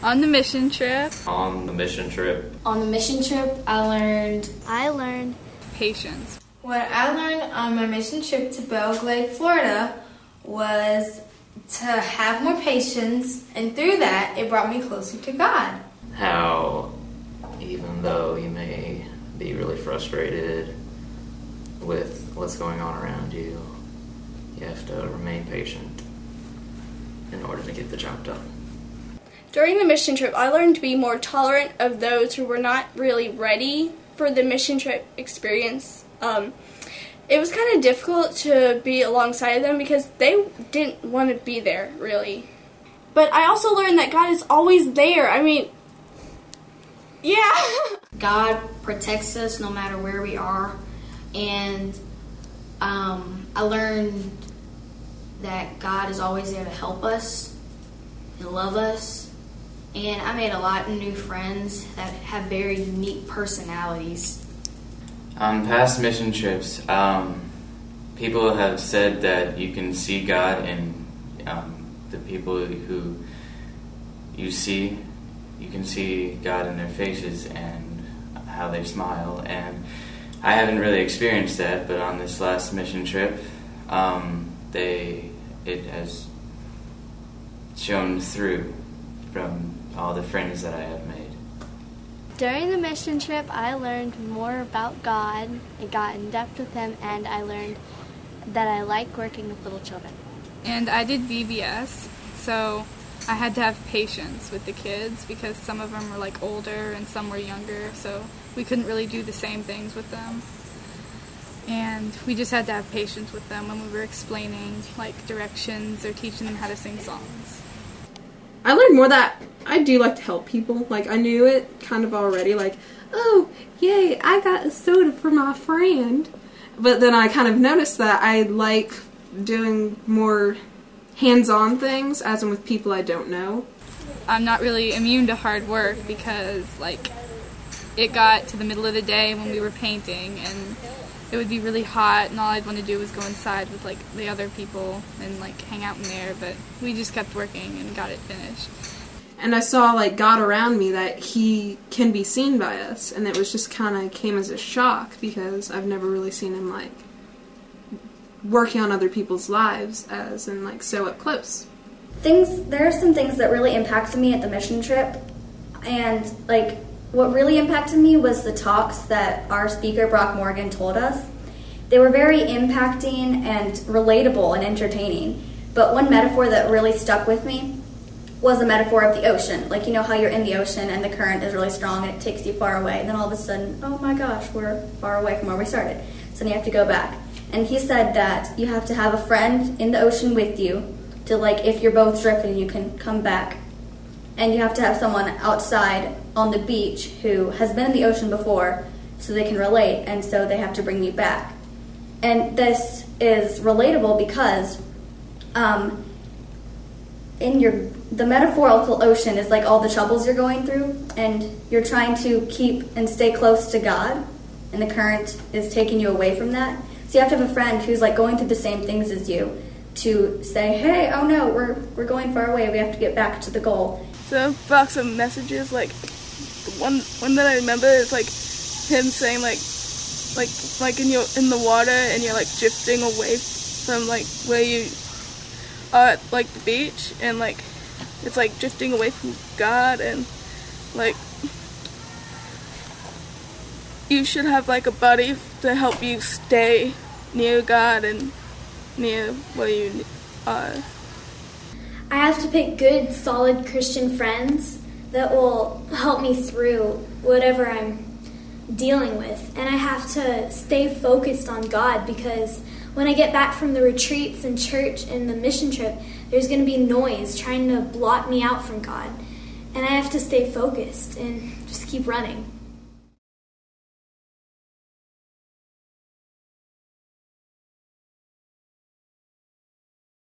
On the mission trip. On the mission trip. On the mission trip, I learned patience. What I learned on my mission trip to Belle Glade, Florida was to have more patience, and through that, it brought me closer to God. How even though you may be really frustrated with what's going on around you, you have to remain patient in order to get the job done. During the mission trip, I learned to be more tolerant of those who were not really ready for the mission trip experience. It was kind of difficult to be alongside of them because they didn't want to be there, really. But I also learned that God is always there. I mean, yeah. God protects us no matter where we are. And I learned that God is always there to help us and love us. And I made a lot of new friends that have very unique personalities. On past mission trips, people have said that you can see God in the people who you see. You can see God in their faces and how they smile. And I haven't really experienced that, but on this last mission trip, it has shown through from all the friends that I have made. During the mission trip, I learned more about God. I got in depth with Him, and I learned that I like working with little children. And I did VBS, so I had to have patience with the kids because some of them were like older and some were younger, so we couldn't really do the same things with them. And we just had to have patience with them when we were explaining like directions or teaching them how to sing songs. I learned more that I do like to help people. Like, I knew it kind of already. Like, oh, yay, I got a soda for my friend. But then I kind of noticed that I like doing more hands-on things, as in with people I don't know. I'm not really immune to hard work because, like, it got to the middle of the day when we were painting and it would be really hot and all I'd want to do was go inside with, like, the other people and, like, hang out in there, but we just kept working and got it finished. And I saw, like, God around me, that He can be seen by us, and it was just kind of came as a shock because I've never really seen Him, like, working on other people's lives as in, like, so up close. There are some things that really impacted me at the mission trip, and, like, what really impacted me was the talks that our speaker, Brock Morgan, told us. They were very impacting and relatable and entertaining, but one metaphor that really stuck with me was the metaphor of the ocean. Like, you know how you're in the ocean and the current is really strong and it takes you far away, and then all of a sudden, oh my gosh, we're far away from where we started. So then you have to go back. And he said that you have to have a friend in the ocean with you to, like, if you're both drifting, you can come back. And you have to have someone outside on the beach who has been in the ocean before so they can relate, and so they have to bring you back. And this is relatable because the metaphorical ocean is like all the troubles you're going through, and you're trying to keep and stay close to God, and the current is taking you away from that. So you have to have a friend who's like going through the same things as you to say, hey, oh no, we're going far away, we have to get back to the goal. So I brought some messages, like, one that I remember is, like, him saying, like in the water, and you're, like, drifting away from, like, where you are at, like, the beach, and, like, it's, like, drifting away from God, and, like, you should have, like, a buddy to help you stay near God and near where you are. I have to pick good, solid Christian friends that will help me through whatever I'm dealing with. And I have to stay focused on God because when I get back from the retreats and church and the mission trip, there's going to be noise trying to block me out from God. And I have to stay focused and just keep running.